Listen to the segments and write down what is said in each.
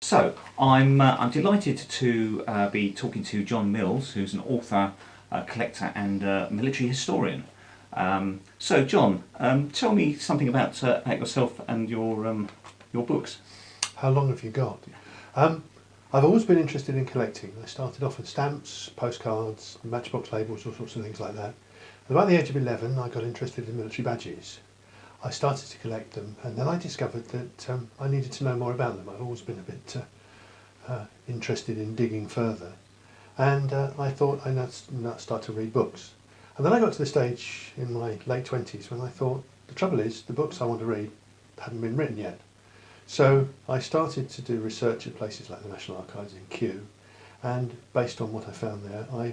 So I'm delighted to be talking to Jon Mills, who's an author, collector, and military historian. So John, tell me something about yourself and your books. How long have you got? Um, I've always been interested in collecting. I started off with stamps, postcards, matchbox labels, all sorts of things like that. And about the age of 11, I got interested in military badges. I started to collect them, and then I discovered that I needed to know more about them. I've always been a bit interested in digging further, and I thought I'd not start to read books. And then I got to the stage in my late 20s when I thought, the trouble is, the books I want to read haven't been written yet. So I started to do research at places like the National Archives in Kew, and based on what I found there, I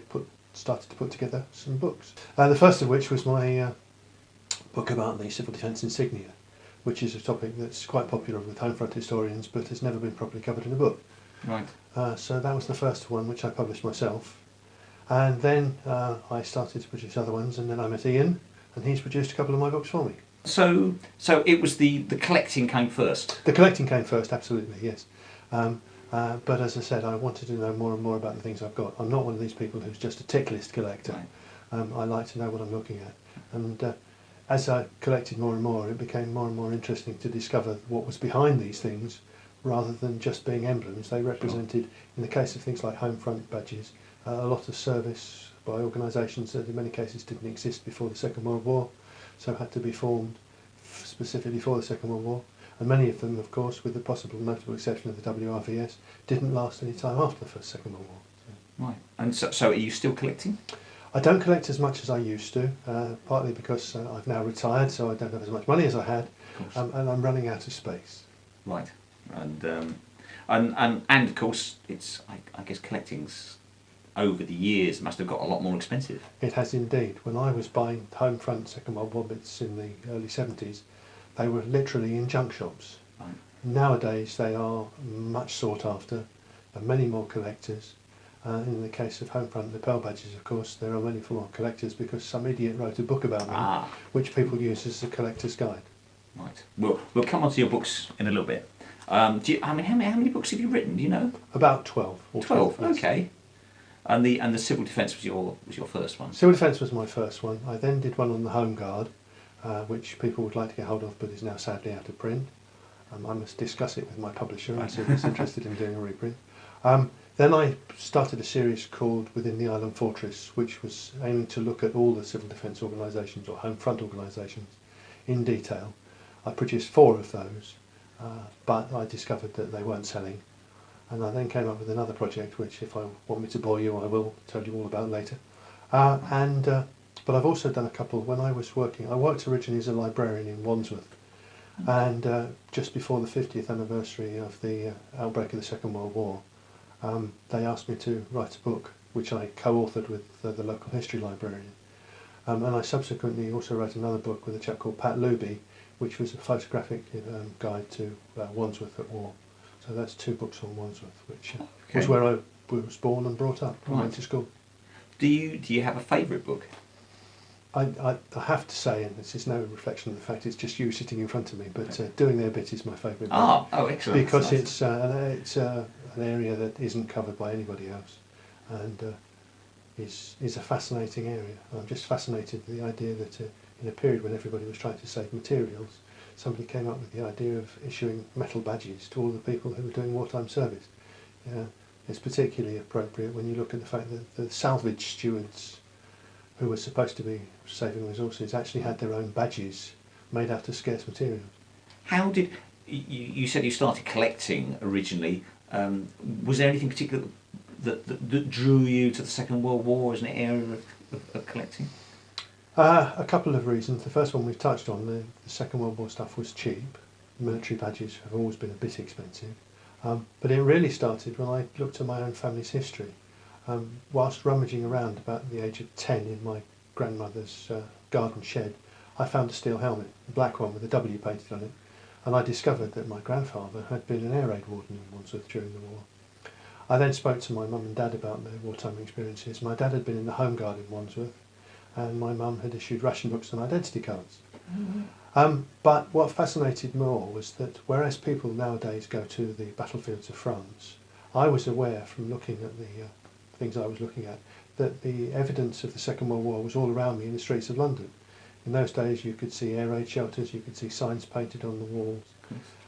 started to put together some books. The first of which was my book about the civil defence insignia, which is a topic that's quite popular with home front historians, but has never been properly covered in a book. Right. So that was the first one, which I published myself, and then I started to produce other ones, and then I met Ian, and he's produced a couple of my books for me. So it was the collecting came first. The collecting came first, absolutely, yes. But as I said, I wanted to know more and more about the things I've got. I'm not one of these people who's just a tick list collector. Right. I like to know what I'm looking at. And as I collected more and more, it became more and more interesting to discover what was behind these things, rather than just being emblems. They represented, in the case of things like home front badges, a lot of service by organisations that in many cases didn't exist before the Second World War, so had to be formed specifically for the Second World War. And many of them, of course, with the possible notable exception of the WRVS, didn't last any time after the Second World War. So. Right. And so are you still collecting? I don't collect as much as I used to, partly because I've now retired, so I don't have as much money as I had, and I'm running out of space. Right. And of course, it's I guess collecting's over the years must have got a lot more expensive. It has indeed. When I was buying home front Second World War bits in the early 70s, they were literally in junk shops. Right. Nowadays they are much sought after, there are many more collectors. In the case of home front lapel badges, of course, there are many more collectors because some idiot wrote a book about them, which people use as a collector's guide. Right. We'll come on to your books in a little bit. How many books have you written? Do you know? About 12. 12. Yes. Okay. And the civil defence was your first one. Civil defence was my first one. I then did one on the Home Guard, which people would like to get hold of, but is now sadly out of print. I must discuss it with my publisher and see if he's interested in doing a reprint. Then I started a series called Within the Island Fortress, which was aiming to look at all the civil defence organisations or home front organisations in detail. I produced 4 of those, but I discovered that they weren't selling. And I then came up with another project, which if I want me to bore you, I will tell you all about later. But I've also done a couple. When I worked originally as a librarian in Wandsworth, and just before the 50th anniversary of the outbreak of the Second World War, they asked me to write a book, which I co-authored with the local history librarian. And I subsequently also wrote another book with a chap called Pat Luby, which was a photographic guide to Wandsworth at war. So that's 2 books on Wandsworth, which was where I was born and brought up and went to school. Do you have a favourite book? I have to say, and this is no reflection of the fact it's just you sitting in front of me, but Doing Their Bit is my favourite book. Oh, excellent. Because nice. It's an area that isn't covered by anybody else, and is a fascinating area. I'm just fascinated with the idea that in a period when everybody was trying to save materials, somebody came up with the idea of issuing metal badges to all the people who were doing wartime service. It's particularly appropriate when you look at the fact that the salvage stewards, who were supposed to be saving resources, actually had their own badges made out of scarce materials. How did you said you started collecting originally? Was there anything particular that drew you to the Second World War as an area of collecting? A couple of reasons. The first one we've touched on, the Second World War stuff was cheap. Military badges have always been a bit expensive. But it really started when I looked at my own family's history. Whilst rummaging around about the age of 10 in my grandmother's garden shed, I found a steel helmet, a black one with a W painted on it, and I discovered that my grandfather had been an air raid warden in Wandsworth during the war. I then spoke to my mum and dad about their wartime experiences. My dad had been in the Home Guard in Wandsworth, and my mum had issued ration books and identity cards. But what fascinated more was that whereas people nowadays go to the battlefields of France, I was aware from looking at the things I was looking at that the evidence of the Second World War was all around me in the streets of London. In those days you could see air raid shelters, you could see signs painted on the walls,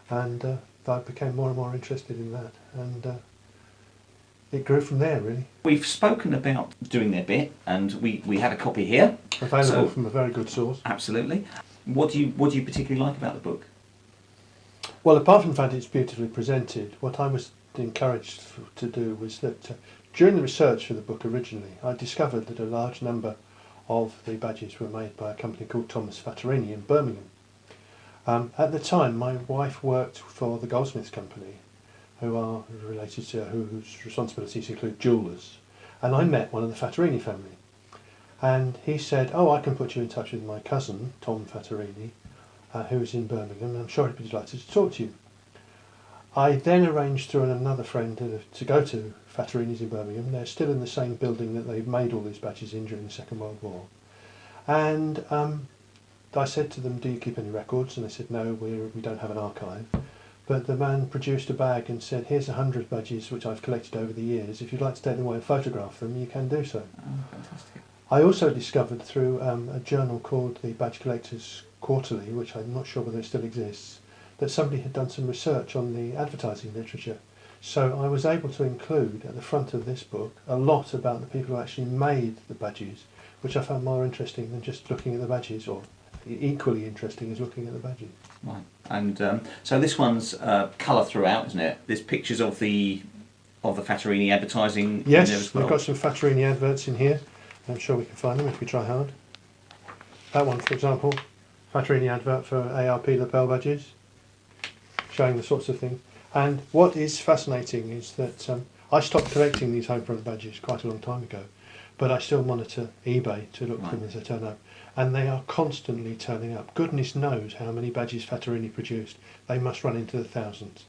and I became more and more interested in that, and it grew from there really. We've spoken about doing their bit, and we had a copy here. Available from a very good source. Absolutely. What do you particularly like about the book? Well, apart from the fact it's beautifully presented, what I was encouraged to do was that during the research for the book originally, I discovered that a large number of the badges were made by a company called Thomas Fattorini in Birmingham. At the time, my wife worked for the Goldsmiths Company, who are related to whose responsibilities include jewellers, and I met one of the Fattorini family. And he said, "Oh, I can put you in touch with my cousin, Tom Fattorini, who's in Birmingham, and I'm sure he'd be delighted to talk to you." I then arranged through another friend to go to Fattorini's in Birmingham. They're still in the same building that they've made all these badges in during the Second World War. And I said to them, "Do you keep any records?" And they said, "No, we don't have an archive." But the man produced a bag and said, "Here's 100 badges which I've collected over the years. If you'd like to take them away and photograph them, you can do so." Oh, fantastic. I also discovered through a journal called the Badge Collectors Quarterly, which I'm not sure whether it still exists, that somebody had done some research on the advertising literature. So I was able to include at the front of this book a lot about the people who actually made the badges, which I found more interesting than just looking at the badges, or equally interesting as looking at the badges. Right. And so this one's colour throughout, isn't it? There's pictures of the Fattorini advertising in there Yes, as well. we've got some Fattorini adverts in here. I'm sure we can find them if we try hard. That one, for example, Fattorini advert for ARP lapel badges, showing the sorts of things. And what is fascinating is that I stopped collecting these home front badges quite a long time ago, but I still monitor eBay to look for them as they turn up. And they are constantly turning up. Goodness knows how many badges Fattorini produced. They must run into the thousands.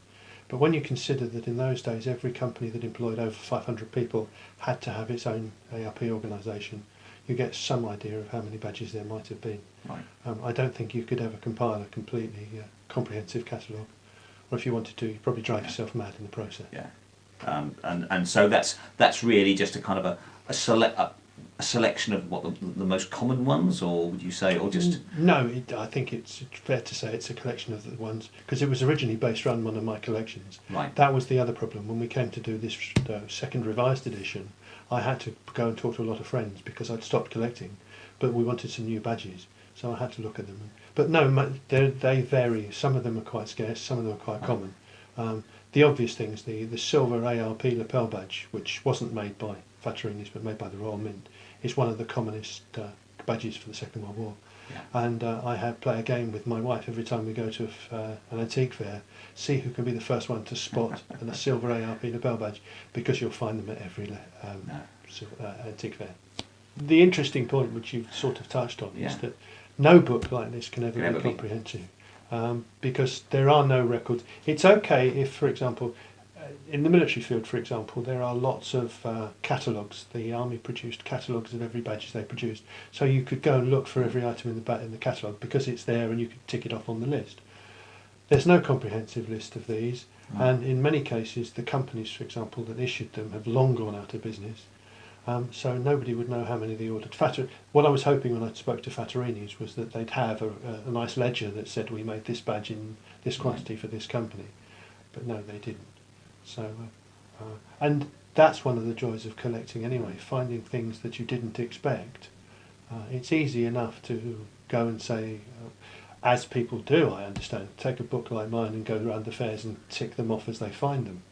But when you consider that in those days every company that employed over 500 people had to have its own ARP organisation, you get some idea of how many badges there might have been. Right. I don't think you could ever compile a completely comprehensive catalogue. Or if you wanted to, you'd probably drive yourself mad in the process. Yeah. And so that's really just a kind of a selection of what the most common ones, or would you say, or just... No, I think it's fair to say it's a collection of the ones, because it was originally based around one of my collections. Right. That was the other problem. When we came to do this second revised edition, I had to go and talk to a lot of friends because I'd stopped collecting, but we wanted some new badges, so I had to look at them. But no, they vary. Some of them are quite scarce, some of them are quite common. The obvious things, the silver ARP lapel badge, which wasn't made by Fattorini's but made by the Royal Mint, is one of the commonest badges for the Second World War. Yeah. And I play a game with my wife every time we go to an antique fair, see who can be the first one to spot a silver ARP lapel badge, because you'll find them at every antique fair. The interesting point, which you've sort of touched on, is that no book like this can ever be comprehensive, because there are no records. It's okay if, for example, in the military field, for example, there are lots of catalogues. The army produced catalogues of every badge they produced, so you could go and look for every item in the catalogue because it's there and you could tick it off on the list. There's no comprehensive list of these, and in many cases the companies, for example, that issued them have long gone out of business, so nobody would know how many they ordered. What I was hoping when I spoke to Fattorini's was that they'd have a nice ledger that said we made this badge in this quantity for this company, but no, they didn't. So, and that's one of the joys of collecting anyway, finding things that you didn't expect. It's easy enough to go and say, as people do, I understand, take a book like mine and go around the fairs and tick them off as they find them.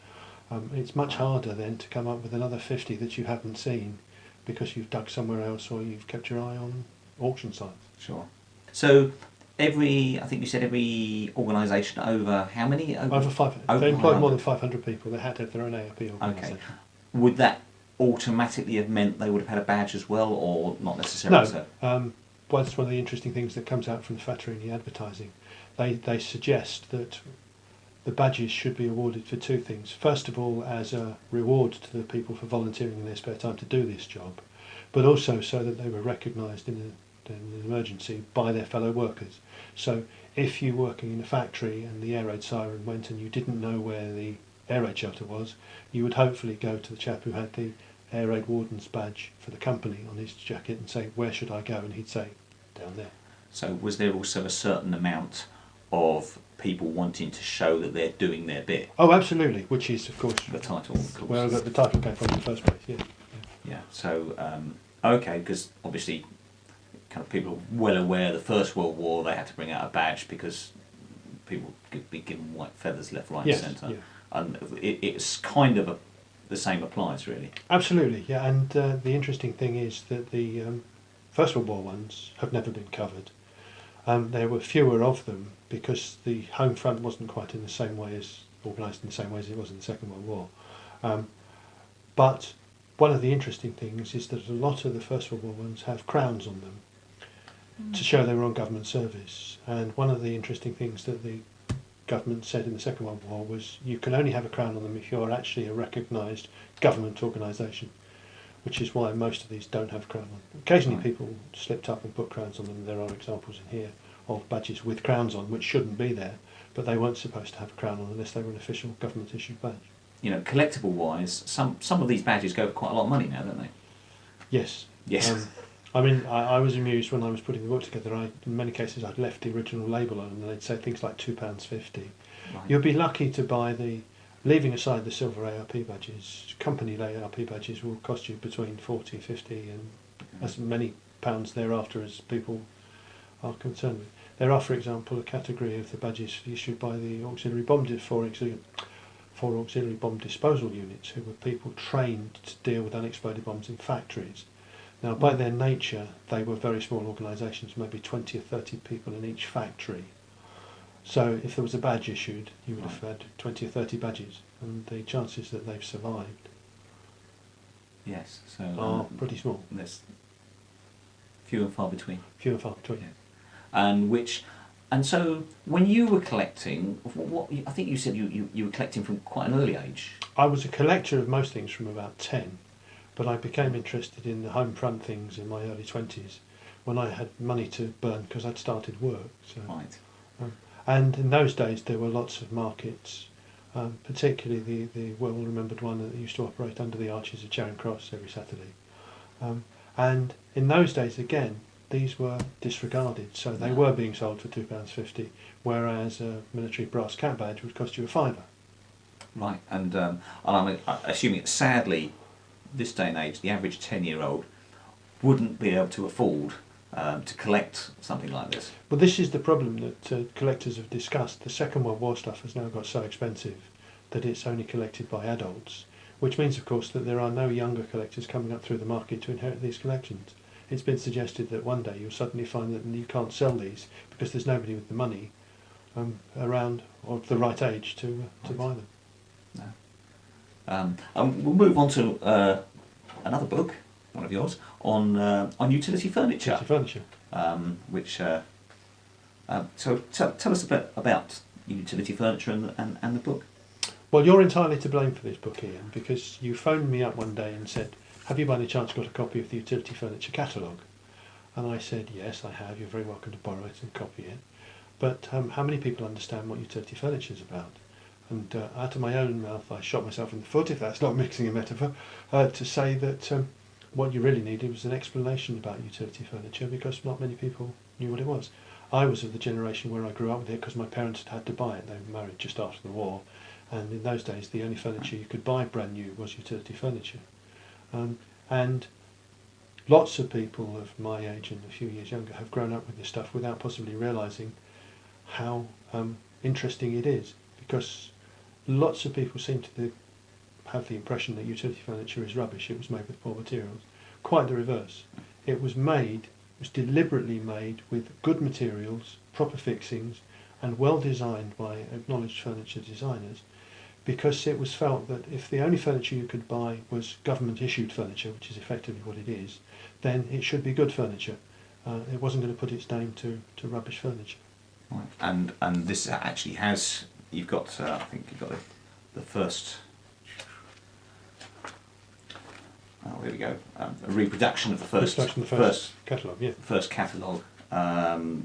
It's much harder then to come up with another 50 that you haven't seen because you've dug somewhere else or you've kept your eye on auction sites. Sure. So I think you said every organisation over how many? Over 500. They employed more than 500 people. They had to have their own ARP organisation. Okay. Would that automatically have meant they would have had a badge as well, or not necessarily? No. Well, that's one of the interesting things that comes out from the Fattorini advertising. They suggest that the badges should be awarded for two things. First of all, as a reward to the people for volunteering in their spare time to do this job, but also so that they were recognised in in an emergency by their fellow workers. So if you're working in a factory and the air raid siren went and you didn't know where the air raid shelter was, you would hopefully go to the chap who had the air raid warden's badge for the company on his jacket and say, where should I go? And he'd say, down there. So was there also a certain amount of people wanting to show that they're doing their bit? Oh, absolutely, which is, of course, The title, of course. where the title came from in the first place, yeah. Yeah, so, okay, because obviously kind of people are well aware the First World War they had to bring out a badge because people could be given white feathers left, right Yes, and centre. yeah. And it's kind of the same applies, really. Absolutely, yeah, and the interesting thing is that the First World War ones have never been covered. There were fewer of them because the home front wasn't quite in the same way as organised in the same way as it was in the Second World War. But one of the interesting things is that a lot of the First World War ones have crowns on them to show they were on government service. And one of the interesting things that the government said in the Second World War was you can only have a crown on them if you're actually a recognised government organisation, which is why most of these don't have crown on. Occasionally people slipped up and put crowns on them. There are examples in here of badges with crowns on which shouldn't be there, but they weren't supposed to have a crown on unless they were an official government issued badge. You know, collectible wise, some of these badges go for quite a lot of money now, don't they? Yes. Yes. I mean, I was amused when I was putting the book together. In many cases, I'd left the original label on, and they'd say things like £2.50. Right. You'll be lucky to buy leaving aside the silver ARP badges, company ARP badges will cost you between 40, 50 and as many pounds thereafter as people are concerned with. There are, for example, a category of the badges issued by the auxiliary bomb for auxiliary bomb disposal units, who were people trained to deal with unexploded bombs in factories. Now, by their nature, they were very small organisations, maybe 20 or 30 people in each factory. So if there was a badge issued, you would have had 20 or 30 badges, and the chances that they've survived Yes. So are pretty small. there's few and far between. Few and far between. Yeah. And so when you were collecting, what I think you said you were collecting from quite an early age. I was a collector of most things from about 10, but I became interested in the home front things in my early 20s when I had money to burn because I'd started work. So. Right. And in those days there were lots of markets, particularly the well-remembered one that used to operate under the arches of Charing Cross every Saturday. And in those days, again, these were disregarded, so they were being sold for £2.50, whereas a military brass cat badge would cost you a £5. Right, and I'm assuming that sadly, this day and age, the average 10-year-old wouldn't be able to afford to collect something like this. Well, this is the problem that collectors have discussed. The Second World War stuff has now got so expensive that it's only collected by adults, which means, of course, that there are no younger collectors coming up through the market to inherit these collections. It's been suggested that one day you'll suddenly find that you can't sell these because there's nobody with the money around or the right age to buy them. No. We'll move on to another book, one of yours, on utility furniture. Utility furniture. So tell us a bit about utility furniture and the book. Well, you're entirely to blame for this book, Ian, because you phoned me up one day and said, have you by any chance got a copy of the utility furniture catalogue? And I said, yes, I have. You're very welcome to borrow it and copy it. But how many people understand what utility furniture is about? And out of my own mouth, I shot myself in the foot, if that's not mixing a metaphor, to say that what you really needed was an explanation about utility furniture, because not many people knew what it was. I was of the generation where I grew up with it because my parents had to buy it. They were married just after the war, and in those days the only furniture you could buy brand new was utility furniture. And lots of people of my age and a few years younger have grown up with this stuff without possibly realising how interesting it is, because lots of people seem to have the impression that utility furniture is rubbish. It was made with poor materials. Quite the reverse. It was deliberately made with good materials, proper fixings, and well designed by acknowledged furniture designers, because it was felt that if the only furniture you could buy was government issued furniture, which is effectively what it is, then it should be good furniture. It wasn't going to put its name to rubbish furniture. Right. And this actually has, you've got, I think you've got the first, Oh, here we go. A reproduction of the first catalogue, yeah. First catalogue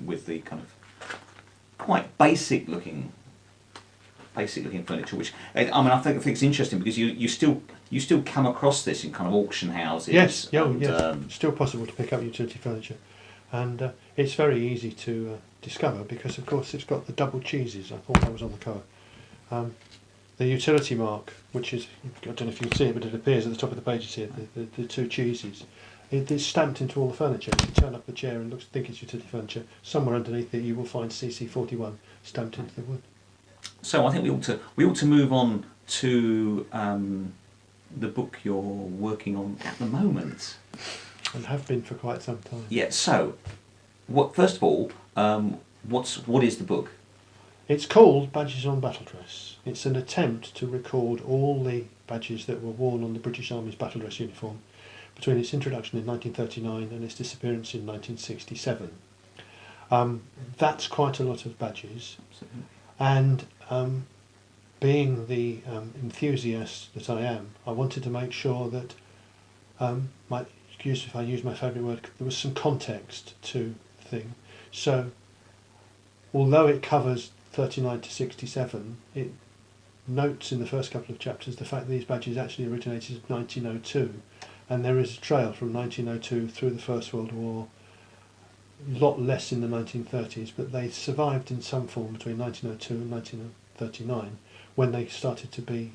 with the kind of quite basic looking furniture. Which I mean, I think it's interesting because you still come across this in kind of auction houses. Yes, yes. Still possible to pick up utility furniture, and it's very easy to discover because, of course, it's got the double cheeses. I thought that was on the cover. The utility mark, which is, I don't know if you can see it, but it appears at the top of the pages here, the two cheeses. It is stamped into all the furniture. If you turn up the chair and think it's utility furniture, somewhere underneath it you will find CC41 stamped into the wood. So I think we ought to move on to the book you're working on at the moment. And have been for quite some time. Yeah. So, first of all, what is the book? It's called Badges on Battle Dress. It's an attempt to record all the badges that were worn on the British Army's battle dress uniform between its introduction in 1939 and its disappearance in 1967. That's quite a lot of badges. Absolutely. And being the enthusiast that I am, I wanted to make sure that, if I use my favourite word, there was some context to the thing. So, although it covers 39 to 67, it notes in the first couple of chapters the fact that these badges actually originated in 1902, and there is a trail from 1902 through the First World War, a lot less in the 1930s, but they survived in some form between 1902 and 1939 when they started to be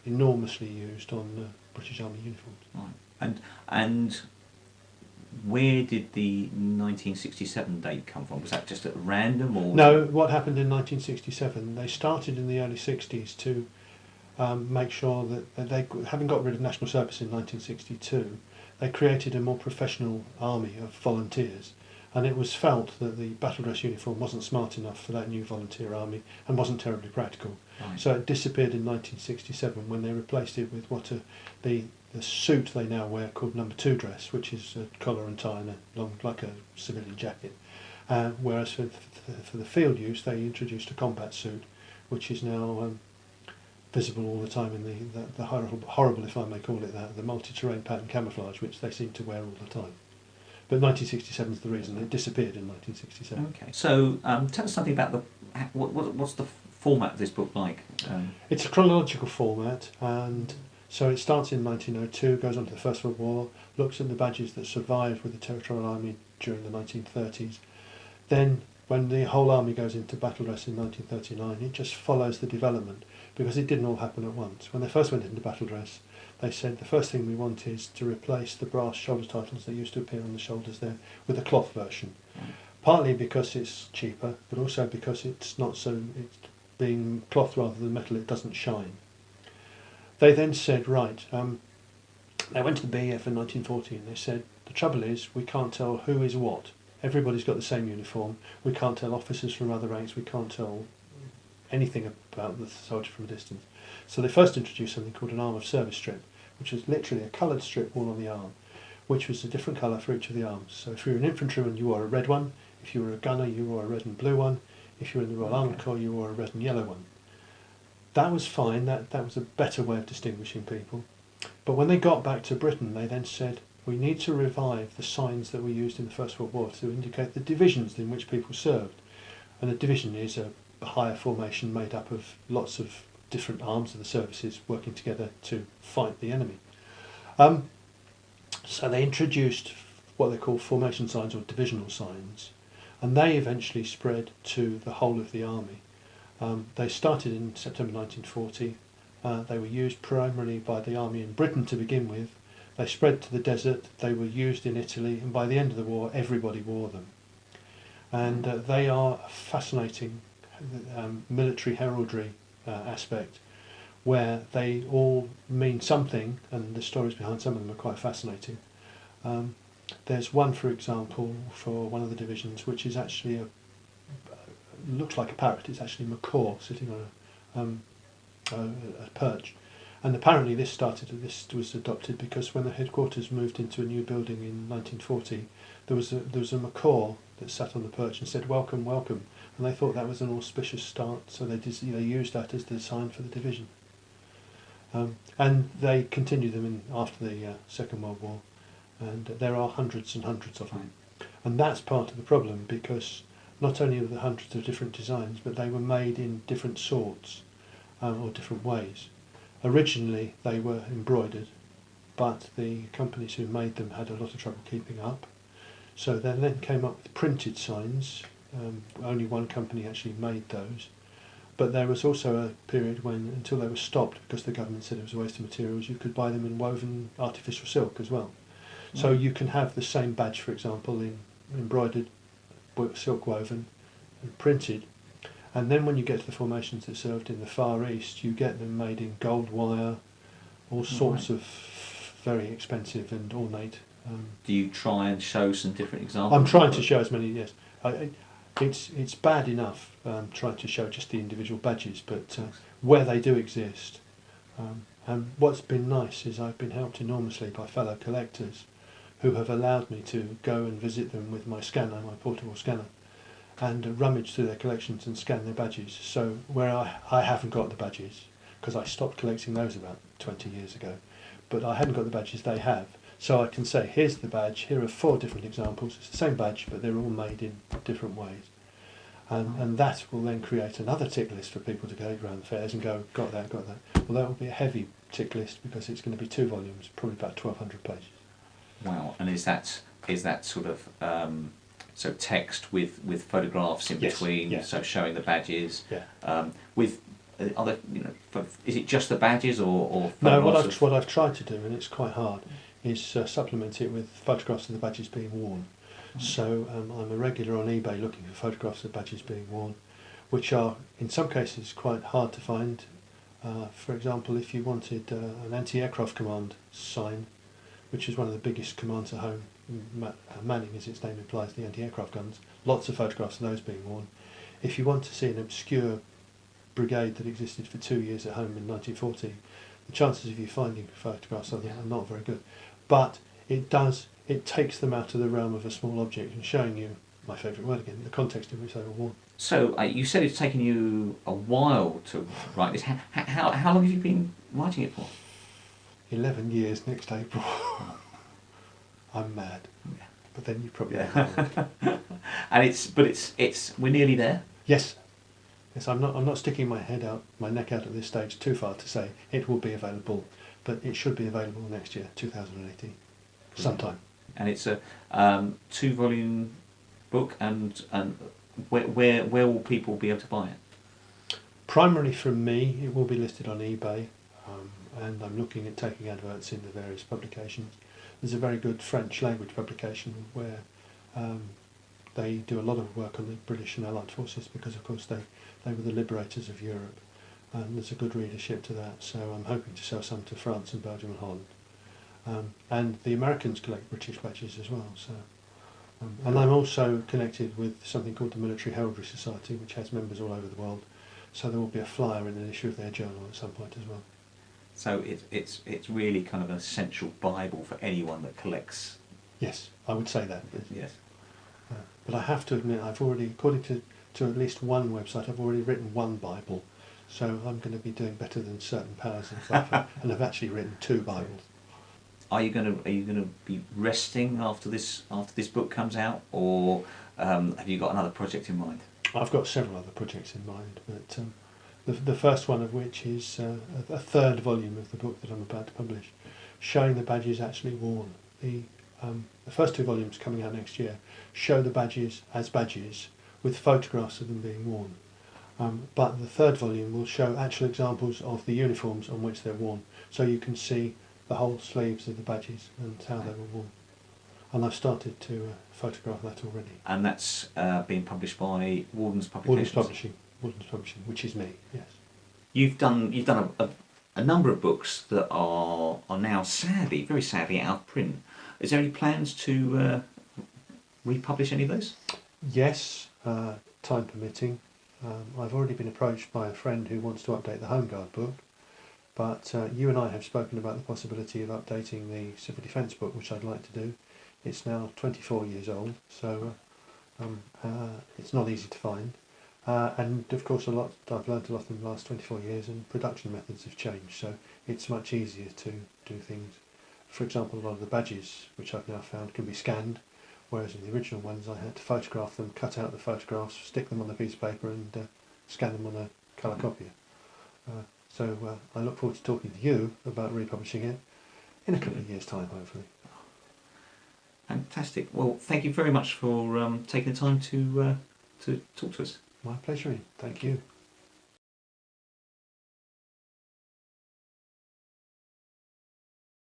enormously used on British Army uniforms. Right. And where did the 1967 date come from? Was that just at random, or? No, what happened in 1967, they started in the early 60s to make sure that they, having got rid of national service in 1962, they created a more professional army of volunteers, and it was felt that the battle dress uniform wasn't smart enough for that new volunteer army and wasn't terribly practical. Right. So it disappeared in 1967 when they replaced it with what the suit they now wear called number 2 dress, which is a collar and tie and like a civilian jacket. Whereas for the field use, they introduced a combat suit, which is now visible all the time in the horrible, if I may call it that, the multi-terrain pattern camouflage, which they seem to wear all the time. But 1967 is the reason it disappeared in 1967. Okay. So tell us something about what's the format of this book like? It's a chronological format, and so it starts in 1902, goes on to the First World War, looks at the badges that survived with the Territorial Army during the 1930s. Then, when the whole army goes into battle dress in 1939, it just follows the development, because it didn't all happen at once. When they first went into battle dress, they said the first thing we want is to replace the brass shoulder titles that used to appear on the shoulders there with a cloth version. Partly because it's cheaper, but also because it's being cloth rather than metal, it doesn't shine. They then said, right, they went to the BEF in 1940 and they said, the trouble is we can't tell who is what. Everybody's got the same uniform. We can't tell officers from other ranks. We can't tell anything about the soldier from a distance. So they first introduced something called an arm of service strip, which was literally a coloured strip worn on the arm, which was a different colour for each of the arms. So if you were an infantryman, you wore a red one. If you were a gunner, you wore a red and blue one. If you were in the Royal Armoured Corps, you wore a red and yellow one. That was fine. That was a better way of distinguishing people. But when they got back to Britain, they then said, we need to revive the signs that were used in the First World War to indicate the divisions in which people served. And a division is a higher formation made up of lots of different arms of the services working together to fight the enemy. So they introduced what they call formation signs or divisional signs, and they eventually spread to the whole of the army. They started in September 1940. They were used primarily by the army in Britain to begin with. They spread to the desert. They were used in Italy, and by the end of the war, everybody wore them. And they are a fascinating military heraldry aspect, where they all mean something, and the stories behind some of them are quite fascinating. There's one, for example, for one of the divisions, which is actually looks like a parrot. It's actually a macaw sitting on a perch, and apparently this was adopted because when the headquarters moved into a new building in 1940, there was a macaw that sat on the perch and said "Welcome, welcome," and they thought that was an auspicious start, so they used that as the sign for the division. And they continued them after the Second World War, and there are hundreds and hundreds of them. And that's part of the problem, because not only are there hundreds of different designs, but they were made in different sorts or different ways. Originally they were embroidered, but the companies who made them had a lot of trouble keeping up. So they then came up with printed signs. Only one company actually made those. But there was also a period when, until they were stopped because the government said it was a waste of materials, you could buy them in woven artificial silk as well. So you can have the same badge, for example, in embroidered, silk woven and printed. And then when you get to the formations that served in the Far East, you get them made in gold wire, all sorts of very expensive and ornate. Do you try and show some different examples? I'm trying to show as many, yes. It's bad enough trying to show just the individual badges, but where they do exist. And what's been nice is I've been helped enormously by fellow collectors who have allowed me to go and visit them with my scanner, my portable scanner, and rummage through their collections and scan their badges. So where I haven't got the badges, because I stopped collecting those about 20 years ago, but I haven't got the badges they have. So I can say, here's the badge, here are 4 different examples, it's the same badge, but they're all made in different ways. And that will then create another tick list for people to go around the fairs and go, got that, got that. Well, that will be a heavy tick list because it's going to be 2 volumes, probably about 1,200 pages. Wow, and is that sort of so text with photographs in between, yes. so showing the badges? Yeah. With other, is it just the badges or no? What I've tried to do, and it's quite hard, is supplement it with photographs of the badges being worn. So I'm a regular on eBay looking for photographs of badges being worn, which are in some cases quite hard to find. For example, if you wanted an anti-aircraft command sign, which is one of the biggest commands at home, Manning as its name implies, the anti-aircraft guns, lots of photographs of those being worn. If you want to see an obscure brigade that existed for 2 years at home in 1940, the chances of you finding photographs of them are not very good. But it takes them out of the realm of a small object and showing you, my favourite word again, the context in which they were worn. So you said it's taken you a while to write this. How long have you been writing it for? 11 years next April. I'm mad. Yeah. But then you probably know. And we're nearly there. Yes. Yes, I'm not sticking my neck out at this stage too far to say it will be available, but it should be available next year, 2018, sometime. And it's a 2-volume book, and where will people be able to buy it? Primarily from me, it will be listed on eBay, and I'm looking at taking adverts in the various publications. There's a very good French language publication where they do a lot of work on the British and Allied forces because, of course, they were the liberators of Europe, and there's a good readership to that. So I'm hoping to sell some to France and Belgium and Holland. And the Americans collect British badges as well. So, and I'm also connected with something called the Military Heraldry Society, which has members all over the world. So there will be a flyer in an issue of their journal at some point as well. So it's really kind of an essential Bible for anyone that collects. Yes, I would say that. Yes. But I have to admit, I've already, according to at least one website, I've already written 1 Bible. So I'm going to be doing better than certain powers in Faffa, and I've actually written 2 Bibles. Are you going to be resting after this book comes out, or have you got another project in mind? I've got several other projects in mind, but the first one of which is a 3rd volume of the book that I'm about to publish, showing the badges actually worn. The first 2 volumes coming out next year show the badges as badges with photographs of them being worn. But the 3rd volume will show actual examples of the uniforms on which they're worn, so you can see the whole sleeves of the badges and how they were worn. And I've started to photograph that already. And that's being published by Walden's Publications? Walden's Publishing, which is me, yes. You've done a number of books that are now very sadly out of print. Is there any plans to republish any of those? Yes, time permitting. I've already been approached by a friend who wants to update the Home Guard book, but you and I have spoken about the possibility of updating the Civil Defence book, which I'd like to do. It's now 24 years old, so it's not easy to find. And of course, I've learned a lot in the last 24 years, and production methods have changed, so it's much easier to do things. For example, a lot of the badges, which I've now found, can be scanned, whereas in the original ones I had to photograph them, cut out the photographs, stick them on a piece of paper and scan them on a colour copier. So I look forward to talking to you about republishing it in a couple of years' time, hopefully. Fantastic. Well, thank you very much for taking the time to talk to us. My pleasure, Ian. Thank you.